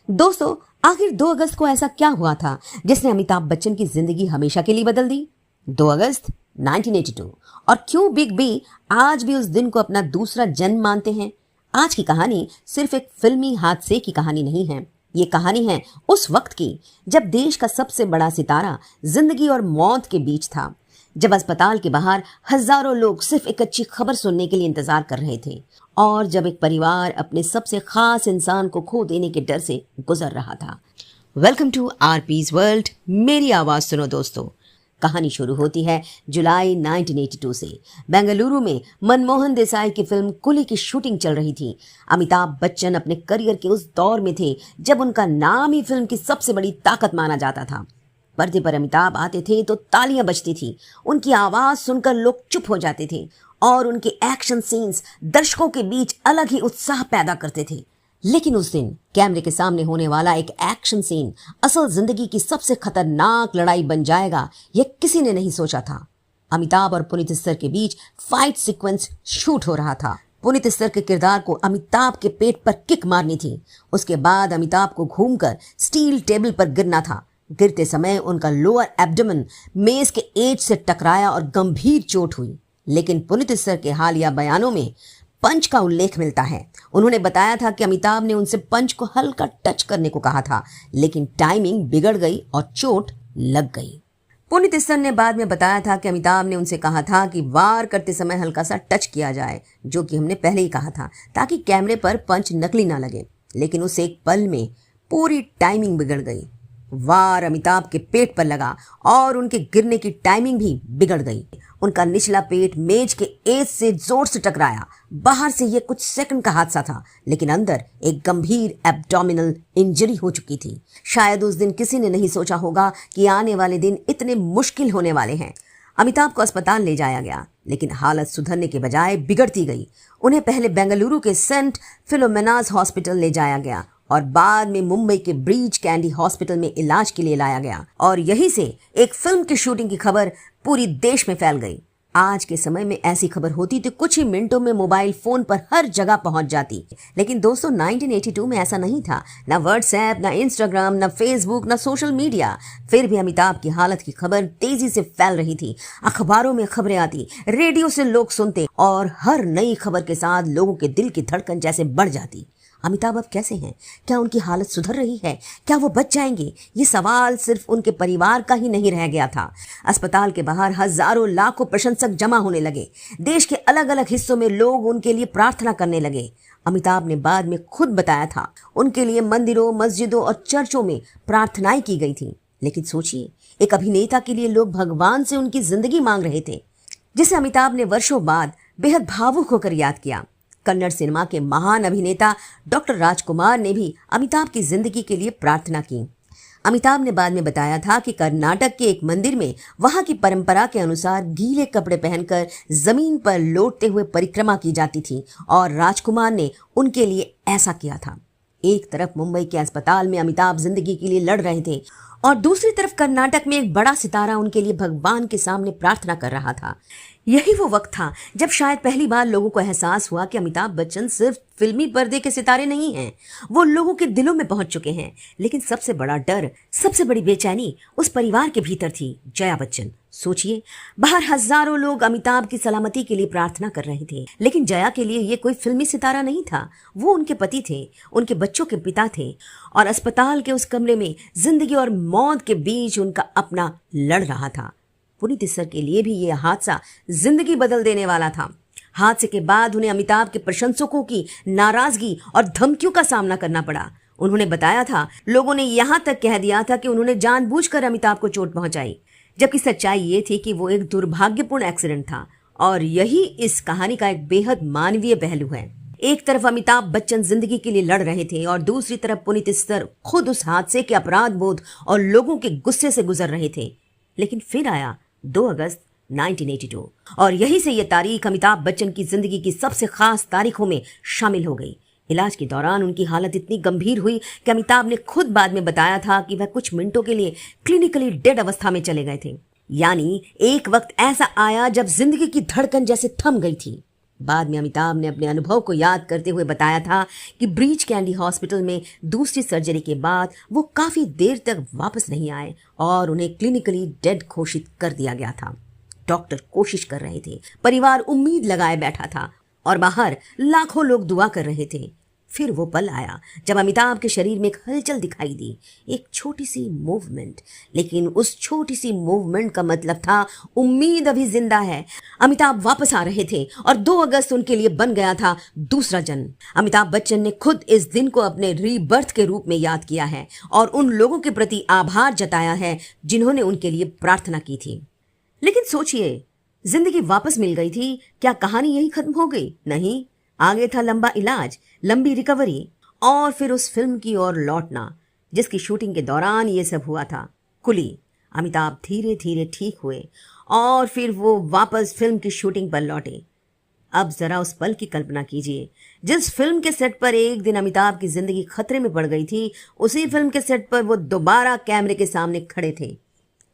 दोस्तों, आखिर 2 अगस्त को ऐसा क्या हुआ था जिसने अमिताभ बच्चन की जिंदगी हमेशा के लिए बदल दी? 2 अगस्त 1982। और क्यों बिग बी आज भी उस दिन को अपना दूसरा जन्म मानते हैं? आज की कहानी सिर्फ एक फिल्मी हादसे की कहानी नहीं है। ये कहानी है उस वक्त की जब देश का सबसे बड़ा सितारा जिंदगी और मौत के बीच था, जब अस्पताल के बाहर हजारों लोग सिर्फ एक अच्छी खबर सुनने के लिए इंतजार कर रहे थे, और जब एक परिवार अपने सबसे खास इंसान को खो देने के डर से गुजर रहा था। वेलकम टू आरपीज वर्ल्ड, मेरी आवाज सुनो दोस्तों। कहानी शुरू होती है जुलाई 1982 से। बेंगलुरु में मनमोहन देसाई की फिल्म कुली की शूटिंग चल रही थी। अमिताभ बच्चन अपने करियर के उस दौर में थे जब उनका नाम ही फिल्म की सबसे बड़ी ताकत माना जाता था। पर्दे पर अमिताभ आते थे तो तालियां बजती थी, उनकी आवाज सुनकर लोग चुप हो जाते थे और उनके एक्शन सीन्स दर्शकों के बीच अलग ही उत्साह पैदा करते थे। लेकिन उस दिन कैमरे के सामने होने वाला एक एक्शन सीन असल जिंदगी की सबसे खतरनाक लड़ाई बन जाएगा, यह किसी ने नहीं सोचा था। अमिताभ और पुनीत इस्सर के बीच फाइट सीक्वेंस शूट हो रहा था। पुनीत इस्सर के किरदार को अमिताभ के पेट पर किक मारनी थी। उसके बाद अमिताभ को घूमकर स्टील टेबल पर गिरना था। गिरते समय उनका लोअर एब्डोमेन मेज के एज से टकराया और गंभीर चोट हुई। लेकिन पुनीत इस्सर के हालिया बयानों में पंच का उल्लेख मिलता है। उन्होंने बताया था कि अमिताभ ने उनसे पंच को हल्का टच करने को कहा था, लेकिन टाइमिंग बिगड़ गई और चोट लग गई। पुनीत इस्सर ने बाद में बताया था कि अमिताभ ने उनसे कहा था कि वार करते समय हल्का सा टच किया जाए, जो कि हमने पहले ही कहा था, ताकि कैमरे पर पंच नकली ना लगे। लेकिन उस एक पल में पूरी टाइमिंग बिगड़ गई। वार अमिताभ के पेट पर लगा और उनके गिरने की टाइमिंग भी बिगड़ गई। उनका निचला पेट मेज के एज से जोर से टकराया। बाहर से यह कुछ सेकंड का हादसा था, लेकिन अंदर एक गंभीर एब्डोमिनल इंजरी हो चुकी थी। शायद उस दिन किसी ने नहीं सोचा होगा कि आने वाले दिन इतने मुश्किल होने वाले हैं। अमिताभ को अस्पताल ले जाया गया, लेकिन हालत सुधरने के बजाय बिगड़ती गई। उन्हें पहले बेंगलुरु के सेंट फिलोमेनास हॉस्पिटल ले जाया गया और बाद में मुंबई के ब्रीच कैंडी हॉस्पिटल में इलाज के लिए लाया गया। और यहीं से एक फिल्म की शूटिंग की खबर पूरी देश में फैल गई। आज के समय में ऐसी खबर होती तो कुछ ही मिनटों में मोबाइल फोन पर हर जगह पहुंच जाती। लेकिन दोस्तों, 1982 में ऐसा नहीं था। ना व्हाट्सएप, ना इंस्टाग्राम, ना फेसबुक, ना सोशल मीडिया। फिर भी अमिताभ की हालत की खबर तेजी से फैल रही थी। अखबारों में खबरें आती, रेडियो से लोग सुनते और हर नई खबर के साथ लोगों के दिल की धड़कन जैसे बढ़ जाती। अमिताभ अब कैसे हैं? क्या उनकी हालत सुधर रही है? क्या वो बच जाएंगे? ये सवाल सिर्फ उनके परिवार का ही नहीं रह गया था। अस्पताल के बाहर हजारों लाखों प्रशंसक जमा होने लगे। देश के अलग अलग हिस्सों में लोग उनके लिए प्रार्थना करने लगे। अमिताभ ने बाद में खुद बताया था, उनके लिए मंदिरों, मस्जिदों और चर्चों में प्रार्थनाएं की गई थी। लेकिन सोचिए, एक अभिनेता के लिए लोग भगवान से उनकी जिंदगी मांग रहे थे, जिसे अमिताभ ने वर्षों बाद बेहद भावुक होकर याद किया। कन्नड़ सिनेमा के महान अभिनेता डॉक्टर राजकुमार ने भी अमिताभ की जिंदगी के लिए प्रार्थना की। अमिताभ ने बाद में बताया था कि कर्नाटक के एक मंदिर में वहां की परंपरा के अनुसार गीले कपड़े पहनकर जमीन पर लौटते हुए परिक्रमा की जाती थी और राजकुमार ने उनके लिए ऐसा किया था। एक तरफ मुंबई के अस्पताल में अमिताभ जिंदगी के लिए लड़ रहे थे और दूसरी तरफ कर्नाटक में एक बड़ा सितारा उनके लिए भगवान के सामने प्रार्थना कर रहा था। यही वो वक्त था जब शायद पहली बार लोगों को एहसास हुआ कि अमिताभ बच्चन सिर्फ फिल्मी पर्दे के सितारे नहीं हैं, वो लोगों के दिलों में पहुंच चुके हैं। लेकिन सबसे बड़ा डर, सबसे बड़ी बेचैनी उस परिवार के भीतर थी, जया बच्चन। सोचिए, बाहर हजारों लोग अमिताभ की सलामती के लिए प्रार्थना कर रहे थे, लेकिन जया के लिए ये कोई फिल्मी सितारा नहीं था। वो उनके पति थे, उनके बच्चों के पिता थे और अस्पताल के उस कमरे में जिंदगी और मौत के बीच उनका अपना लड़ रहा था। पुनीत इस्सर के लिए भी यह हादसा जिंदगी बदल देने वाला था। हादसे के बाद उन्हें अमिताभ के प्रशंसकों की नाराजगी और धमकियों का सामना करना पड़ा। उन्होंने बताया था, लोगों ने यहां तक कह दिया था कि उन्होंने जानबूझकर अमिताभ को चोट पहुंचाई, जबकि सच्चाई ये थी कि वो एक दुर्भाग्यपूर्ण एक्सीडेंट था। और यही इस कहानी का एक बेहद मानवीय पहलू है। एक तरफ अमिताभ बच्चन जिंदगी के लिए लड़ रहे थे और दूसरी तरफ पुनीत इस्सर खुद उस हादसे के अपराध बोध और लोगों के गुस्से से गुजर रहे थे। लेकिन फिर आया 2 अगस्त 1982 और यही से यह तारीख अमिताभ बच्चन की जिंदगी की सबसे खास तारीखों में शामिल हो गई। इलाज के दौरान उनकी हालत इतनी गंभीर हुई कि अमिताभ ने खुद बाद में बताया था कि वह कुछ मिनटों के लिए क्लिनिकली डेड अवस्था में चले गए थे। यानी एक वक्त ऐसा आया जब जिंदगी की धड़कन जैसे थम गई थी। बाद में अमिताभ ने अपने अनुभव को याद करते हुए बताया था कि ब्रीच कैंडी हॉस्पिटल में दूसरी सर्जरी के बाद वो काफ़ी देर तक वापस नहीं आए और उन्हें क्लिनिकली डेड घोषित कर दिया गया था। डॉक्टर कोशिश कर रहे थे, परिवार उम्मीद लगाए बैठा था और बाहर लाखों लोग दुआ कर रहे थे। फिर वो पल आया जब अमिताभ के शरीर में एक हलचल दिखाई दी, एक छोटी सी मूवमेंट। लेकिन उस छोटी सी मूवमेंट का मतलब था उम्मीद अभी जिंदा है। अमिताभ वापस आ रहे थे और 2 अगस्त उनके लिए बन गया था दूसरा जन्म। अमिताभ बच्चन ने खुद इस दिन को अपने रीबर्थ के रूप में याद किया है और उन लोगों के प्रति आभार जताया है जिन्होंने उनके लिए प्रार्थना की थी। लेकिन सोचिए, जिंदगी वापस मिल गई थी, क्या कहानी यही खत्म हो गई? नहीं, आगे था लंबा इलाज, लंबी रिकवरी और फिर उस फिल्म की ओर लौटना जिसकी शूटिंग के दौरान ये सब हुआ था, कुली। अमिताभ धीरे धीरे ठीक हुए और फिर वो वापस फिल्म की शूटिंग पर लौटे। अब जरा उस पल की कल्पना कीजिए जिस फिल्म के सेट पर एक दिन अमिताभ की जिंदगी खतरे में पड़ गई थी, उसी फिल्म के सेट पर वो दोबारा कैमरे के सामने खड़े थे।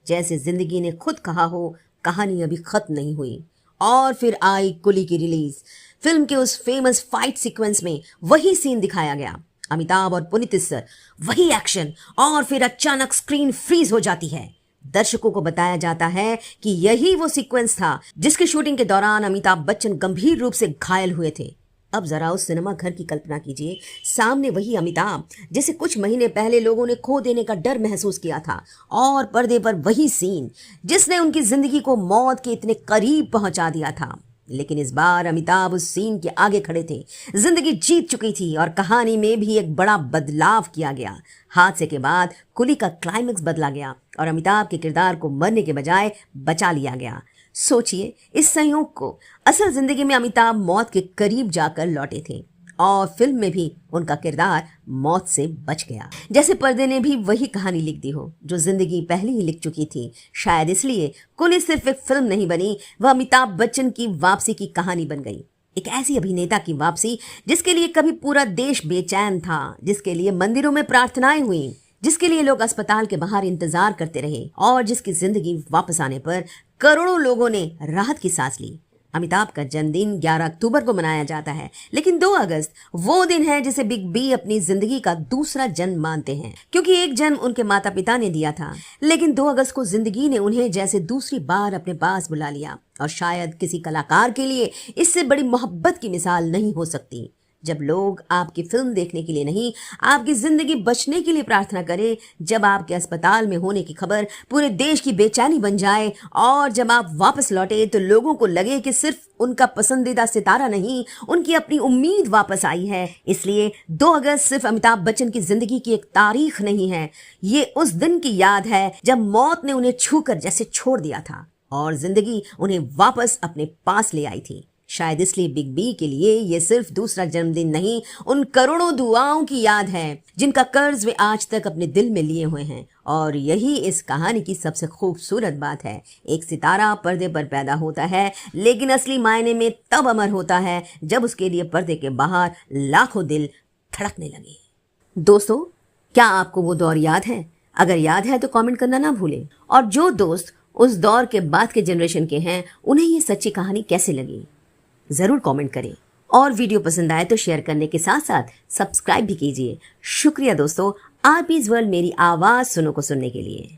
जैसे जिंदगी ने खुद कहा हो, कहानी अभी खत्म नहीं हुई। और फिर आई कुली की रिलीज। फिल्म के उस फेमस फाइट सीक्वेंस में वही सीन दिखाया गया, अमिताभ और पुनीत सर, वही एक्शन, और फिर अचानक स्क्रीन फ्रीज हो जाती है। दर्शकों को बताया जाता है कि यही वो सीक्वेंस था जिसकी शूटिंग के दौरान अमिताभ बच्चन गंभीर रूप से घायल हुए थे। अब जरा उस सिनेमा घर की कल्पना कीजिए, सामने वही अमिताभ जिसे कुछ महीने पहले लोगों ने खो देने का डर महसूस किया था, और पर्दे पर वही सीन जिसने उनकी जिंदगी को मौत के इतने करीब पहुंचा दिया था। लेकिन इस बार अमिताभ उस सीन के आगे खड़े थे। जिंदगी जीत चुकी थी और कहानी में भी एक बड़ा बदलाव किया गया। हादसे के बाद कुली का क्लाइमेक्स बदला गया और अमिताभ के किरदार को मरने के बजाय बचा लिया गया। सोचिए इस संयोग को, असल जिंदगी में अमिताभ मौत के करीब जाकर लौटे थे और फिल्म में भी उनका किरदार मौत से बच गया। जैसे पर्दे ने भी वही कहानी लिख दी हो जो जिंदगी पहले ही लिख चुकी थी। शायद इसलिए कुली सिर्फ एक फिल्म नहीं बनी, वह अमिताभ बच्चन की वापसी की कहानी बन गई। एक ऐसी अभिनेता की वापसी जिसके लिए कभी पूरा देश बेचैन था, जिसके लिए मंदिरों में प्रार्थनाएं हुई, जिसके लिए लोग अस्पताल के बाहर इंतजार करते रहे और जिसकी जिंदगी वापस आने पर करोड़ों लोगों ने राहत की सांस ली। अमिताभ का जन्मदिन 11 अक्टूबर को मनाया जाता है, लेकिन 2 अगस्त वो दिन है जिसे बिग बी अपनी जिंदगी का दूसरा जन्म मानते हैं, क्योंकि एक जन्म उनके माता पिता ने दिया था, लेकिन 2 अगस्त को जिंदगी ने उन्हें जैसे दूसरी बार अपने पास बुला लिया। और शायद किसी कलाकार के लिए इससे बड़ी मोहब्बत की मिसाल नहीं हो सकती। जब लोग आपकी फिल्म देखने के लिए नहीं, आपकी जिंदगी बचने के लिए प्रार्थना करें, जब आपके अस्पताल में होने की खबर पूरे देश की बेचैनी बन जाए, और जब आप वापस लौटे तो लोगों को लगे कि सिर्फ उनका पसंदीदा सितारा नहीं, उनकी अपनी उम्मीद वापस आई है। इसलिए 2 अगस्त सिर्फ अमिताभ बच्चन की जिंदगी की एक तारीख नहीं है, ये उस दिन की याद है जब मौत ने उन्हें छूकर जैसे छोड़ दिया था और जिंदगी उन्हें वापस अपने पास ले आई थी। शायद इसलिए बिग बी के लिए ये सिर्फ दूसरा जन्मदिन नहीं, उन करोड़ों दुआओं की याद है जिनका कर्ज वे आज तक अपने दिल में लिए हुए हैं। और यही इस कहानी की सबसे खूबसूरत बात है। एक सितारा पर्दे पर पैदा होता है, लेकिन असली मायने में तब अमर होता है जब उसके लिए पर्दे के बाहर लाखों दिल धड़कने लगे। दोस्तों, क्या आपको वो दौर याद है? अगर याद है तो कमेंट करना ना भूलें। और जो दोस्त उस दौर के बाद के जनरेशन के हैं, उन्हें ये सच्ची कहानी कैसे लगी, जरूर कमेंट करें। और वीडियो पसंद आए तो शेयर करने के साथ साथ सब्सक्राइब भी कीजिए। शुक्रिया दोस्तों, आरपीज वर्ल्ड मेरी आवाज सुनो को सुनने के लिए।